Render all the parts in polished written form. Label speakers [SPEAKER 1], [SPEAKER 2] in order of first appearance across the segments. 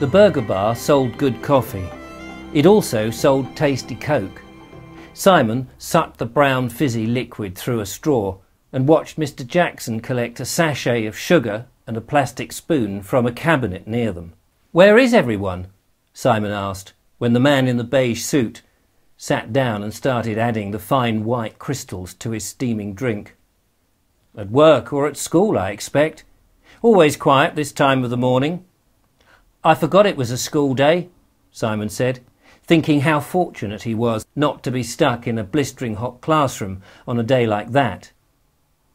[SPEAKER 1] The burger bar sold good coffee. It also sold tasty Coke. Simon sucked the brown fizzy liquid through a straw and watched Mr. Jackson collect a sachet of sugar and a plastic spoon from a cabinet near them. "Where is everyone?" Simon asked, when the man in the beige suit sat down and started adding the fine white crystals to his steaming drink. "At work or at school, I expect. Always quiet this time of the morning." "I forgot it was a school day," Simon said, thinking how fortunate he was not to be stuck in a blistering hot classroom on a day like that.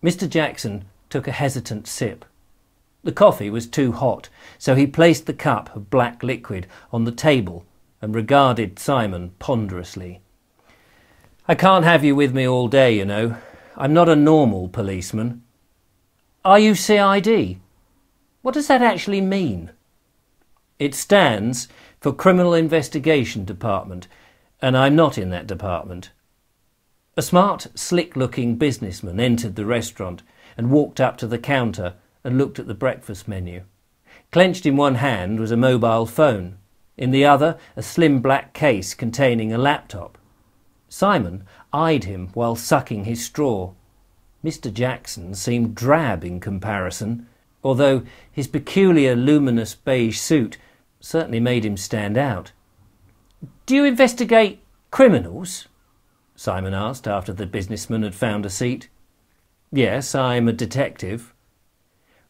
[SPEAKER 1] Mr. Jackson took a hesitant sip. The coffee was too hot, so he placed the cup of black liquid on the table and regarded Simon ponderously. "I can't have you with me all day, you know. I'm not a normal policeman." "Are you CID? What does that actually mean?" "It stands for Criminal Investigation Department, and I'm not in that department." A smart, slick-looking businessman entered the restaurant and walked up to the counter and looked at the breakfast menu. Clenched in one hand was a mobile phone, in the other a slim black case containing a laptop. Simon eyed him while sucking his straw. Mr. Jackson seemed drab in comparison, although his peculiar luminous beige suit certainly made him stand out. "Do you investigate criminals?" Simon asked after the businessman had found a seat. "Yes, I'm a detective."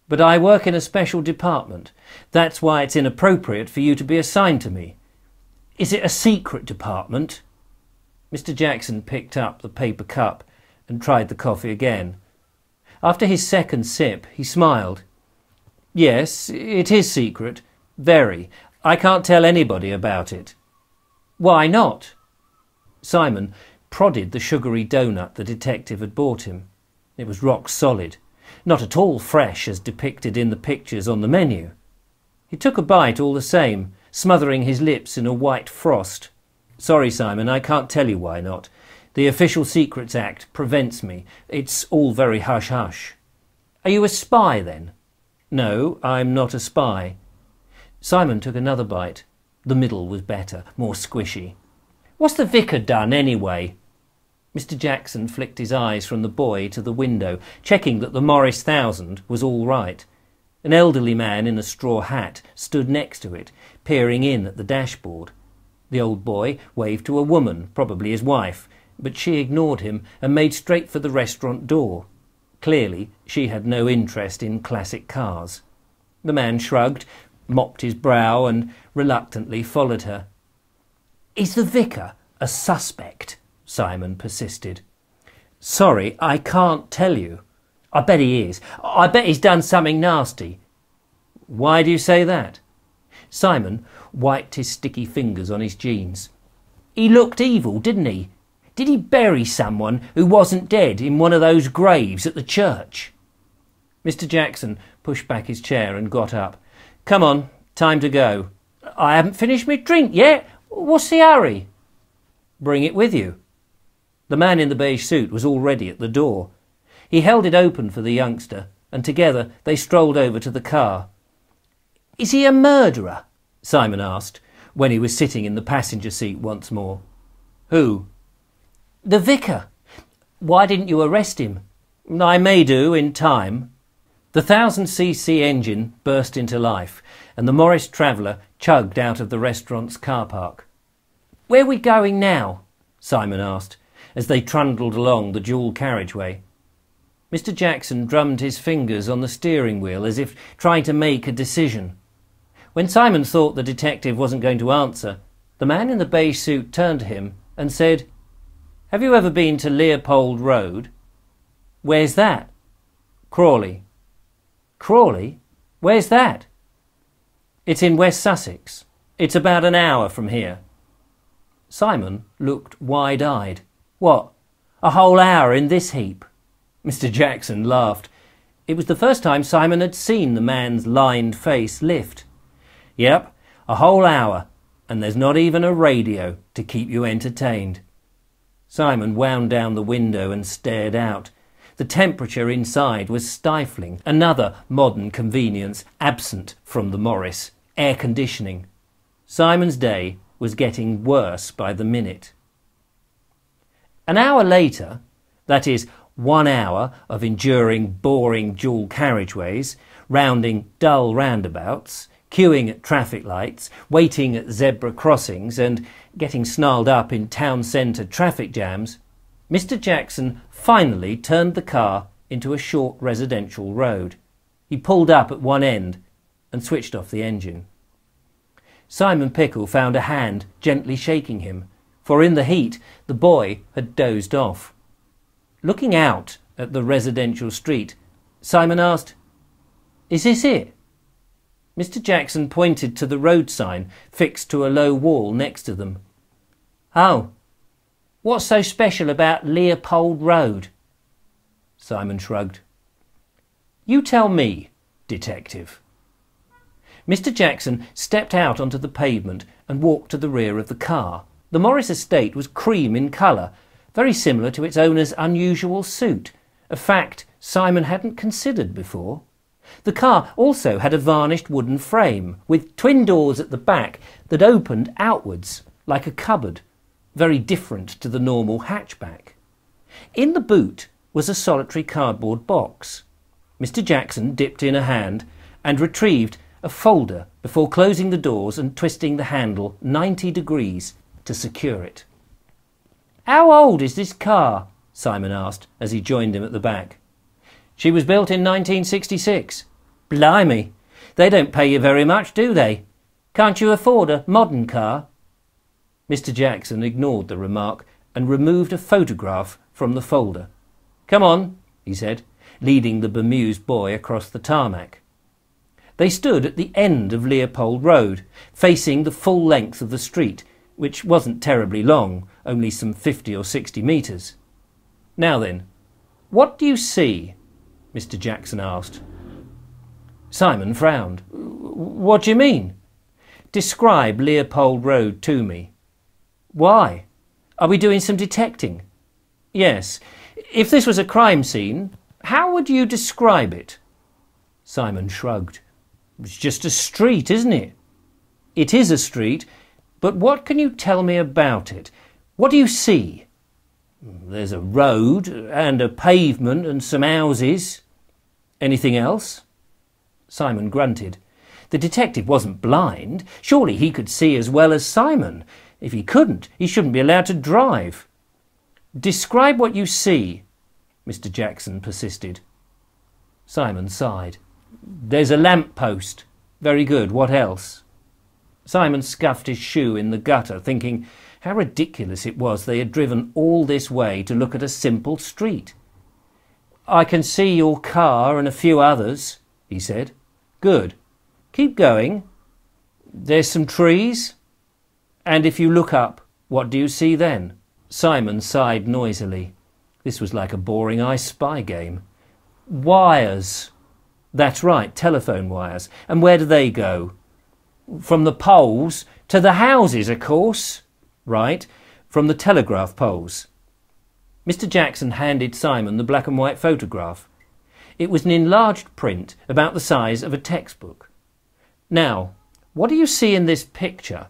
[SPEAKER 1] "But I work in a special department. That's why it's inappropriate for you to be assigned to me. Is it a secret department?" Mr. Jackson picked up the paper cup and tried the coffee again. After his second sip, he smiled. "Yes, it is secret. Very. I can't tell anybody about it." "Why not?" Simon prodded the sugary doughnut the detective had bought him. It was rock solid, not at all fresh as depicted in the pictures on the menu. He took a bite all the same, smothering his lips in a white frost. "Sorry, Simon, I can't tell you why not. The Official Secrets Act prevents me. It's all very hush-hush." "Are you a spy, then?" "No, I'm not a spy." Simon took another bite. The middle was better, more squishy. "What's the vicar done, anyway?" Mr. Jackson flicked his eyes from the boy to the window, checking that the Morris 1000 was all right. An elderly man in a straw hat stood next to it, peering in at the dashboard. The old boy waved to a woman, probably his wife, but she ignored him and made straight for the restaurant door. Clearly, she had no interest in classic cars. The man shrugged, mopped his brow and reluctantly followed her. "Is the vicar a suspect?" Simon persisted. "Sorry, I can't tell you." "I bet he is. I bet he's done something nasty." "Why do you say that?" Simon wiped his sticky fingers on his jeans. "He looked evil, didn't he? Did he bury someone who wasn't dead in one of those graves at the church?" Mr. Jackson pushed back his chair and got up. "Come on, time to go." "I haven't finished my drink yet. What's the hurry?" "Bring it with you." The man in the beige suit was already at the door. He held it open for the youngster, and together they strolled over to the car. "Is he a murderer?" Simon asked, when he was sitting in the passenger seat once more. "Who?" "The vicar. Why didn't you arrest him?" "I may do in time." The 1000cc engine burst into life, and the Morris Traveller chugged out of the restaurant's car park. "Where are we going now?" Simon asked, as they trundled along the dual carriageway. Mr. Jackson drummed his fingers on the steering wheel as if trying to make a decision. When Simon thought the detective wasn't going to answer, the man in the beige suit turned to him and said, "Have you ever been to Leopold Road?" "Where's that?" "Crawley." "Crawley? Where's that?" "It's in West Sussex. It's about an hour from here." Simon looked wide-eyed. "What, a whole hour in this heap?" Mr. Jackson laughed. It was the first time Simon had seen the man's lined face lift. "Yep, a whole hour, and there's not even a radio to keep you entertained." Simon wound down the window and stared out. The temperature inside was stifling, another modern convenience absent from the Morris, air conditioning. Simon's day was getting worse by the minute. An hour later, that is, 1 hour of enduring boring dual carriageways, rounding dull roundabouts, queuing at traffic lights, waiting at zebra crossings and getting snarled up in town centre traffic jams, Mr. Jackson finally turned the car into a short residential road. He pulled up at one end and switched off the engine. Simon Pickle found a hand gently shaking him, for in the heat the boy had dozed off. Looking out at the residential street, Simon asked, "Is this it?" Mr. Jackson pointed to the road sign fixed to a low wall next to them. "Oh, what's so special about Leopold Road?" Simon shrugged. "You tell me, detective." Mr. Jackson stepped out onto the pavement and walked to the rear of the car. The Morris estate was cream in colour, very similar to its owner's unusual suit, a fact Simon hadn't considered before. The car also had a varnished wooden frame, with twin doors at the back that opened outwards, like a cupboard, very different to the normal hatchback. In the boot was a solitary cardboard box. Mr. Jackson dipped in a hand and retrieved a folder before closing the doors and twisting the handle 90 degrees to secure it. "How old is this car?" Simon asked as he joined him at the back. "She was built in 1966. Blimey, they don't pay you very much, do they? Can't you afford a modern car?" Mr. Jackson ignored the remark and removed a photograph from the folder. "Come on," he said, leading the bemused boy across the tarmac. They stood at the end of Leopold Road, facing the full length of the street, which wasn't terribly long, only some 50 or 60 metres. "Now then, what do you see?" Mr. Jackson asked. Simon frowned. "What do you mean?" "Describe Leopold Road to me." "Why? Are we doing some detecting?" "Yes. If this was a crime scene, how would you describe it?" Simon shrugged. "It's just a street, isn't it?" "It is a street, but what can you tell me about it? What do you see?" "There's a road and a pavement and some houses." "Anything else?" Simon grunted. The detective wasn't blind. Surely he could see as well as Simon. If he couldn't, he shouldn't be allowed to drive. "Describe what you see," Mr. Jackson persisted. Simon sighed. "There's a lamp post." "Very good. What else?" Simon scuffed his shoe in the gutter, thinking how ridiculous it was they had driven all this way to look at a simple street. "I can see your car and a few others," he said. "Good. Keep going." "There's some trees." "And if you look up, what do you see then?" Simon sighed noisily. This was like a boring I Spy game. "Wires." "That's right, telephone wires. And where do they go?" "From the poles to the houses, of course." "Right, from the telegraph poles." Mr. Jackson handed Simon the black and white photograph. It was an enlarged print about the size of a textbook. "Now, what do you see in this picture?"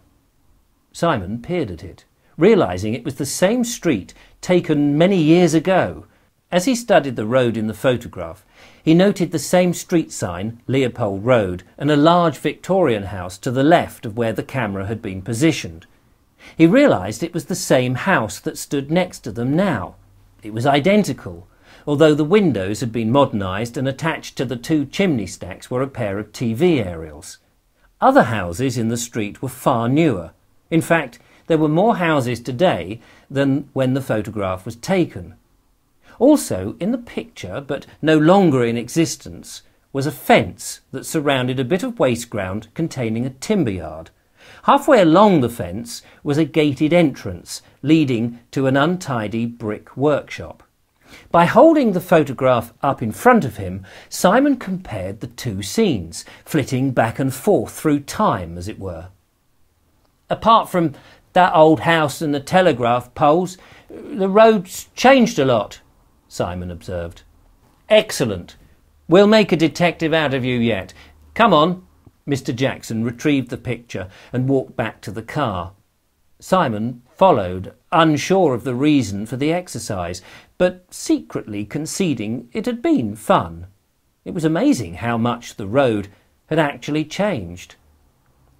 [SPEAKER 1] Simon peered at it, realising it was the same street taken many years ago. As he studied the road in the photograph, he noted the same street sign, Leopold Road, and a large Victorian house to the left of where the camera had been positioned. He realised it was the same house that stood next to them now. It was identical, although the windows had been modernised and attached to the two chimney stacks were a pair of TV aerials. Other houses in the street were far newer. In fact, there were more houses today than when the photograph was taken. Also, in the picture, but no longer in existence, was a fence that surrounded a bit of waste ground containing a timber yard. Halfway along the fence was a gated entrance leading to an untidy brick workshop. By holding the photograph up in front of him, Simon compared the two scenes, flitting back and forth through time, as it were. "Apart from that old house and the telegraph poles, the road's changed a lot," Simon observed. "Excellent. We'll make a detective out of you yet. Come on." Mr. Jackson retrieved the picture and walked back to the car. Simon followed, unsure of the reason for the exercise, but secretly conceding it had been fun. It was amazing how much the road had actually changed.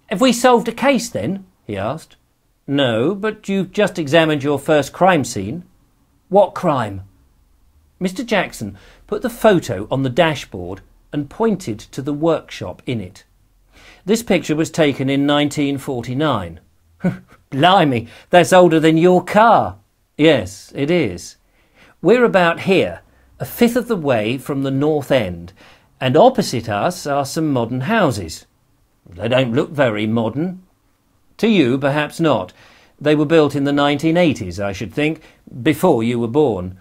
[SPEAKER 1] "Have we solved a case then?" he asked. "No, but you've just examined your first crime scene." "What crime?" Mr. Jackson put the photo on the dashboard and pointed to the workshop in it. This picture was taken in 1949. "Blimey, that's older than your car." "Yes, it is. We're about here, a fifth of the way from the north end, and opposite us are some modern houses. They don't look very modern. To you, perhaps not. They were built in the 1980s, I should think, before you were born.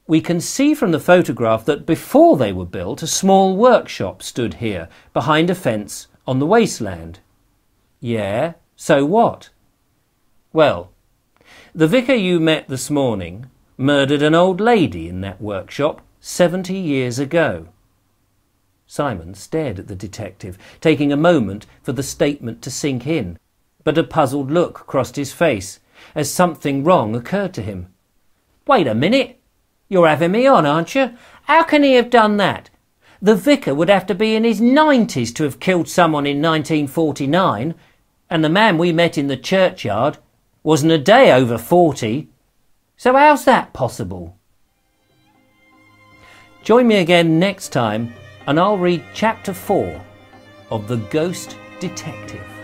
[SPEAKER 1] We can see from the photograph that before they were built, a small workshop stood here, behind a fence on the wasteland." "Yeah, so what?" "Well, the vicar you met this morning murdered an old lady in that workshop 70 years ago." Simon stared at the detective, taking a moment for the statement to sink in, but a puzzled look crossed his face as something wrong occurred to him. "Wait a minute. You're having me on, aren't you? How can he have done that? The vicar would have to be in his 90s to have killed someone in 1949, and the man we met in the churchyard wasn't a day over 40. So how's that possible?" Join me again next time and I'll read Chapter 4 of The Ghost Detective.